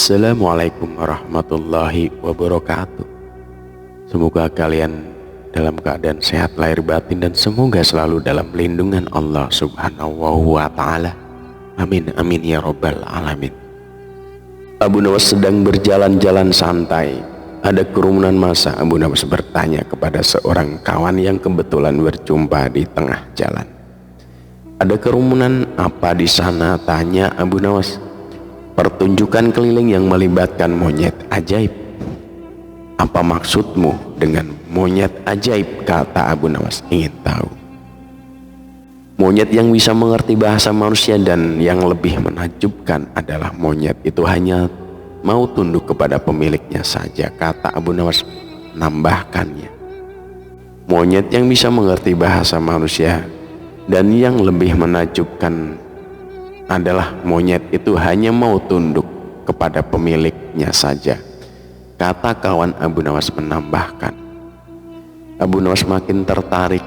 Assalamualaikum warahmatullahi wabarakatuh. Semoga kalian dalam keadaan sehat lahir batin dan semoga selalu dalam lindungan Allah Subhanahu wa ta'ala. Amin amin ya rabbal alamin. Abu Nawas sedang berjalan-jalan santai. Ada kerumunan massa. Abu Nawas bertanya kepada seorang kawan yang kebetulan berjumpa di tengah jalan. Ada kerumunan apa di sana? Tanya Abu Nawas. Pertunjukan keliling yang melibatkan monyet ajaib. Apa maksudmu dengan monyet ajaib? Kata Abu Nawas ingin tahu. Monyet yang bisa mengerti bahasa manusia dan yang lebih menakjubkan adalah monyet itu hanya mau tunduk kepada pemiliknya saja. Kata Abu Nawas menambahkannya. Monyet yang bisa mengerti bahasa manusia dan yang lebih menakjubkan adalah monyet itu hanya mau tunduk kepada pemiliknya saja. Kata kawan Abu Nawas menambahkan. Abu Nawas makin tertarik.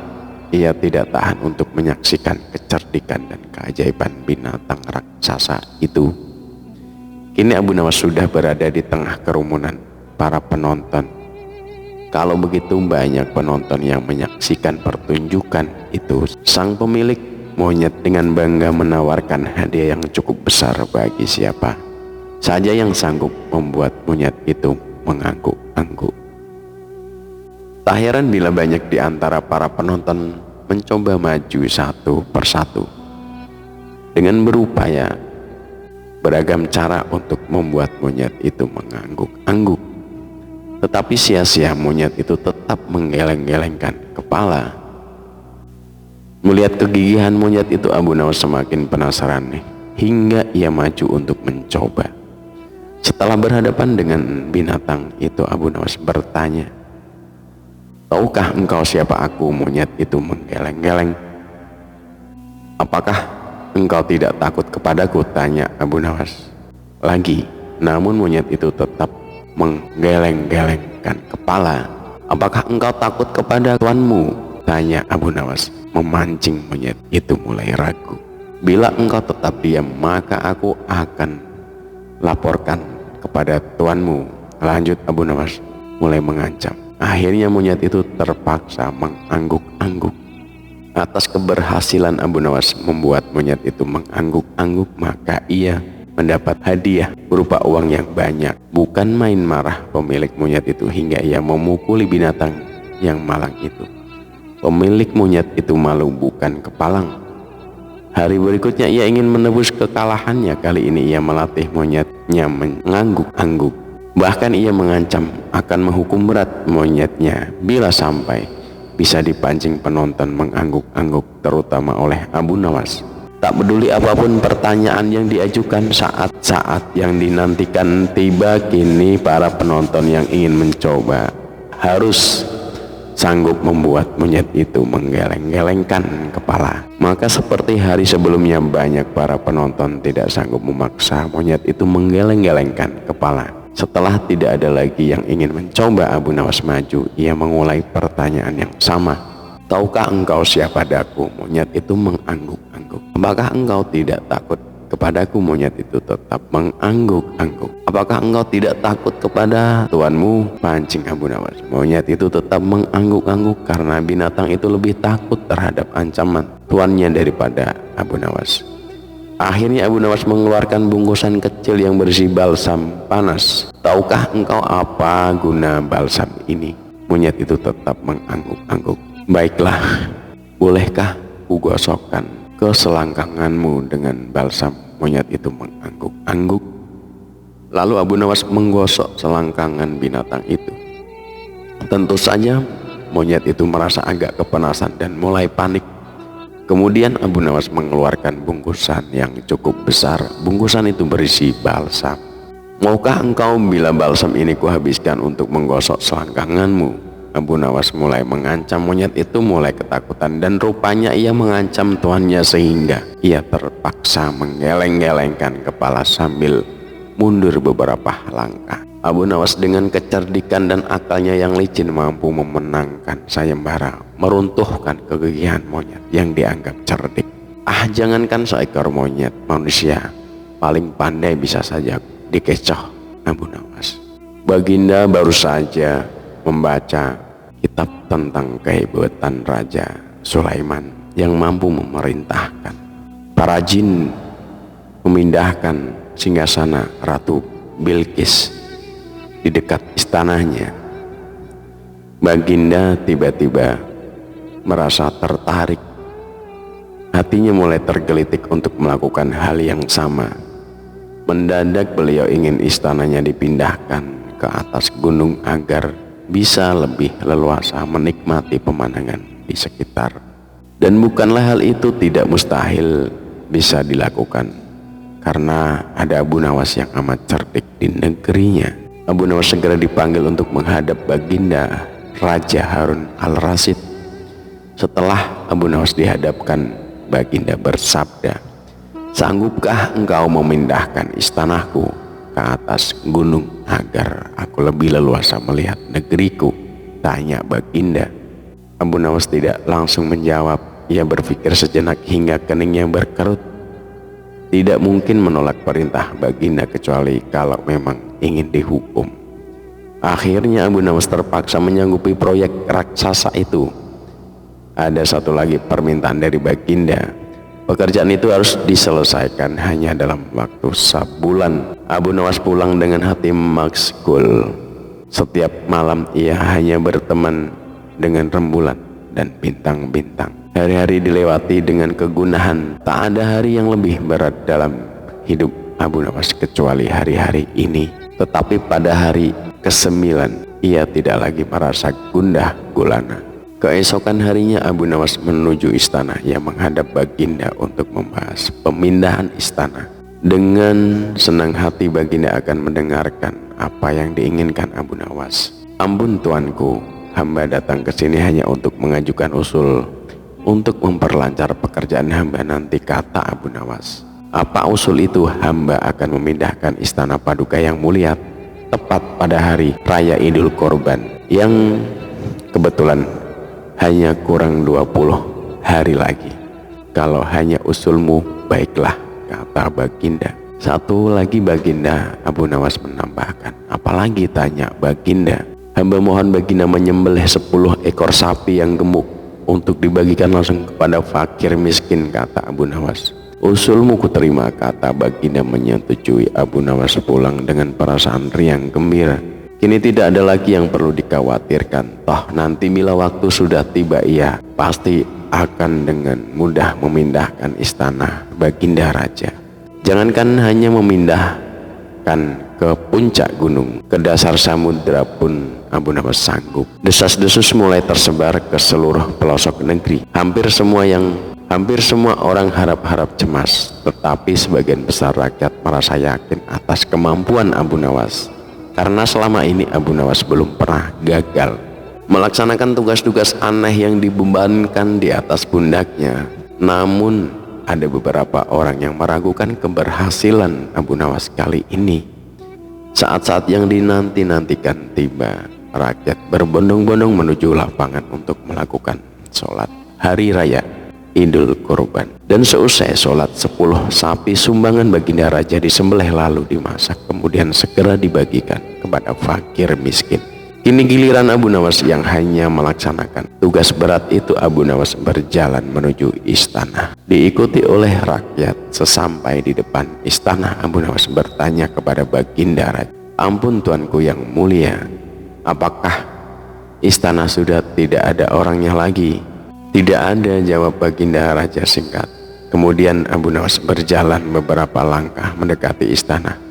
Ia tidak tahan untuk menyaksikan kecerdikan dan keajaiban binatang raksasa itu. Kini Abu Nawas sudah berada di tengah kerumunan para penonton. Kalau begitu banyak penonton yang menyaksikan pertunjukan itu, sang pemilik monyet dengan bangga menawarkan hadiah yang cukup besar bagi siapa saja yang sanggup membuat monyet itu mengangguk-angguk. Tak heran bila banyak di antara para penonton mencoba maju satu persatu dengan berupaya beragam cara untuk membuat monyet itu mengangguk-angguk. Tetapi sia-sia, monyet itu tetap menggeleng-gelengkan kepala. Melihat kegigihan monyet itu, Abu Nawas semakin penasaran hingga ia maju untuk mencoba. Setelah berhadapan dengan binatang itu, Abu Nawas bertanya, "Tahukah engkau siapa aku?" Monyet itu menggeleng-geleng. "Apakah engkau tidak takut kepadaku?" tanya Abu Nawas lagi. Namun monyet itu tetap menggeleng-gelengkan kepala. "Apakah engkau takut kepada tuanmu?" tanya Abu Nawas, memancing monyet itu mulai ragu. "Bila engkau tetap diam, maka aku akan laporkan kepada tuanmu," lanjut Abu Nawas mulai mengancam. Akhirnya monyet itu terpaksa mengangguk-angguk. Atas keberhasilan Abu Nawas membuat monyet itu mengangguk-angguk, maka ia mendapat hadiah berupa uang yang banyak. Bukan main marah pemilik monyet itu hingga ia memukuli binatang yang malang itu. Pemilik monyet itu malu bukan kepalang. Hari berikutnya ia ingin menebus kekalahannya. Kali ini ia melatih monyetnya mengangguk-angguk. Bahkan ia mengancam akan menghukum berat monyetnya bila sampai bisa dipancing penonton mengangguk-angguk, terutama oleh Abu Nawas. Tak peduli apapun pertanyaan yang diajukan, saat-saat yang dinantikan tiba. Kini para penonton yang ingin mencoba harus sanggup membuat monyet itu menggeleng-gelengkan kepala. Maka seperti hari sebelumnya, banyak para penonton tidak sanggup memaksa monyet itu menggeleng-gelengkan kepala. Setelah tidak ada lagi yang ingin mencoba, Abu Nawas maju. Ia mengulai pertanyaan yang sama. "Tahukah engkau siapa daku?" Monyet itu mengangguk-angguk. "Apakah engkau tidak takut kepadaku?" Monyet itu tetap mengangguk-angguk. "Apakah engkau tidak takut kepada tuanmu?" pancing Abu Nawas. Monyet itu tetap mengangguk-angguk karena binatang itu lebih takut terhadap ancaman tuannya daripada Abu Nawas. Akhirnya Abu Nawas mengeluarkan bungkusan kecil yang berisi balsam panas. "Tahukah engkau apa guna balsam ini?" Monyet itu tetap mengangguk-angguk. "Baiklah, bolehkah kugosokkan ke selangkanganmu dengan balsam?" Monyet itu mengangguk-angguk. Lalu Abu Nawas menggosok selangkangan binatang itu. Tentu saja monyet itu merasa agak kepanasan dan mulai panik. Kemudian Abu Nawas mengeluarkan bungkusan yang cukup besar. Bungkusan itu berisi balsam. "Maukah engkau bila balsam ini kuhabiskan untuk menggosok selangkanganmu?" Abu Nawas mulai mengancam. Monyet itu mulai ketakutan dan rupanya ia mengancam tuannya sehingga ia terpaksa menggeleng-gelengkan kepala sambil mundur beberapa langkah. Abu Nawas dengan kecerdikan dan akalnya yang licin mampu memenangkan sayembara, meruntuhkan kegigihan monyet yang dianggap cerdik. Jangankan seekor monyet, manusia paling pandai bisa saja dikecoh Abu Nawas. Baginda baru saja membaca kitab tentang kehebatan Raja Sulaiman yang mampu memerintahkan para jin memindahkan singgasana Ratu Bilqis di dekat istananya. Baginda tiba-tiba merasa tertarik, hatinya mulai tergelitik untuk melakukan hal yang sama. Mendadak beliau ingin istananya dipindahkan ke atas gunung agar bisa lebih leluasa menikmati pemandangan di sekitar. Dan bukanlah hal itu tidak mustahil bisa dilakukan, karena ada Abu Nawas yang amat cerdik di negerinya. Abu Nawas segera dipanggil untuk menghadap Baginda Raja Harun al-Rasyid. Setelah Abu Nawas dihadapkan, Baginda bersabda, "Sanggupkah engkau memindahkan istanaku ke atas gunung agar aku lebih leluasa melihat negeriku?" tanya Baginda. Abu Nawas tidak langsung menjawab. Ia berpikir sejenak hingga keningnya berkerut. Tidak mungkin menolak perintah Baginda kecuali kalau memang ingin dihukum. Akhirnya Abu Nawas terpaksa menyanggupi proyek raksasa itu. Ada satu lagi permintaan dari Baginda. Pekerjaan itu harus diselesaikan hanya dalam waktu sebulan. Abu Nawas pulang dengan hati maksgul. Setiap malam ia hanya berteman dengan rembulan dan bintang-bintang. Hari-hari dilewati dengan kegunahan. Tak ada hari yang lebih berat dalam hidup Abu Nawas kecuali hari-hari ini. Tetapi pada hari ke-9 ia tidak lagi merasa gundah gulana. Keesokan harinya Abu Nawas menuju istana. Ia menghadap Baginda untuk membahas pemindahan istana. Dengan senang hati Baginda akan mendengarkan apa yang diinginkan Abu Nawas. "Ampun tuanku, hamba datang ke sini hanya untuk mengajukan usul untuk memperlancar pekerjaan hamba nanti," kata Abu Nawas. "Apa usul itu?" "Hamba akan memindahkan istana Paduka yang mulia tepat pada hari Raya Idul Korban yang kebetulan hanya kurang 20 hari lagi." "Kalau hanya usulmu, baiklah," kata Baginda. Satu lagi Baginda, Abu Nawas menambahkan. "Apalagi?" tanya Baginda. "Hamba mohon Baginda menyembelih 10 ekor sapi yang gemuk untuk dibagikan langsung kepada fakir miskin," kata Abu Nawas. "Usulmu kuterima," kata Baginda menyetujui. Abu Nawas pulang dengan perasaan riang gembira. Kini tidak ada lagi yang perlu dikhawatirkan. Toh nanti bila waktu sudah tiba, ia pasti akan dengan mudah memindahkan istana Baginda Raja. Jangankan hanya memindahkan ke puncak gunung, ke dasar samudera pun Abu Nawas sanggup. Desas-desus mulai tersebar ke seluruh pelosok negeri. Hampir semua orang harap-harap cemas, tetapi sebagian besar rakyat merasa yakin atas kemampuan Abu Nawas, karena selama ini Abu Nawas belum pernah gagal melaksanakan tugas-tugas aneh yang dibebankan di atas pundaknya. Namun ada beberapa orang yang meragukan keberhasilan Abu Nawas kali ini. Saat-saat yang dinanti-nantikan tiba. Rakyat berbondong-bondong menuju lapangan untuk melakukan sholat hari raya Idul Korban. Dan seusai sholat, 10 sapi sumbangan Baginda Raja disembelih lalu dimasak, kemudian segera dibagikan kepada fakir miskin. Kini giliran Abu Nawas yang hanya melaksanakan tugas berat itu. Abu Nawas berjalan menuju istana, diikuti oleh rakyat. Sesampai di depan istana, Abu Nawas bertanya kepada Baginda Raja, "Ampun tuanku yang mulia, apakah istana sudah tidak ada orangnya lagi?" "Tidak ada," jawab Baginda Raja singkat. Kemudian Abu Nawas berjalan beberapa langkah mendekati istana.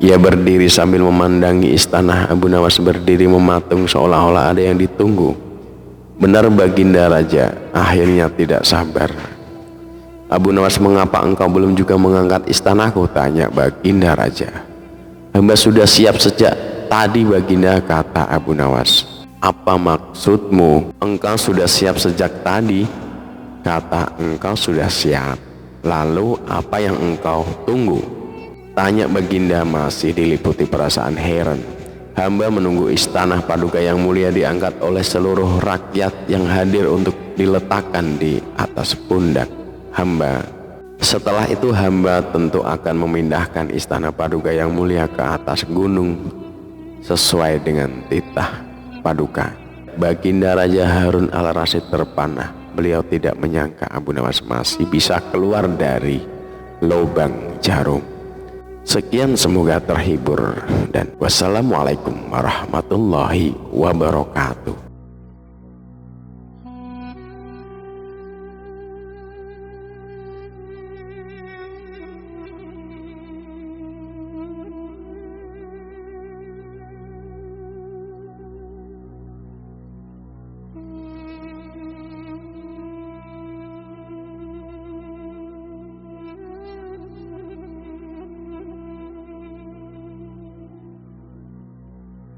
Ia berdiri sambil memandangi istana. Abu Nawas berdiri mematung seolah-olah ada yang ditunggu. "Benar Baginda Raja," akhirnya tidak sabar. "Abu Nawas, mengapa engkau belum juga mengangkat istanaku?" tanya Baginda Raja. "Hamba sudah siap sejak tadi Baginda," kata Abu Nawas. "Apa maksudmu? Engkau sudah siap sejak tadi?" "Kata engkau sudah siap. Lalu apa yang engkau tunggu?" tanya Baginda masih diliputi perasaan heran. "Hamba menunggu istana Paduka yang mulia diangkat oleh seluruh rakyat yang hadir untuk diletakkan di atas pundak hamba. Setelah itu hamba tentu akan memindahkan istana Paduka yang mulia ke atas gunung sesuai dengan titah Paduka. Baginda Raja Harun al-Rasyid terpanah. Beliau tidak menyangka Abu Nawas masih bisa keluar dari lubang jarum. Sekian, semoga terhibur, dan wassalamualaikum warahmatullahi wabarakatuh.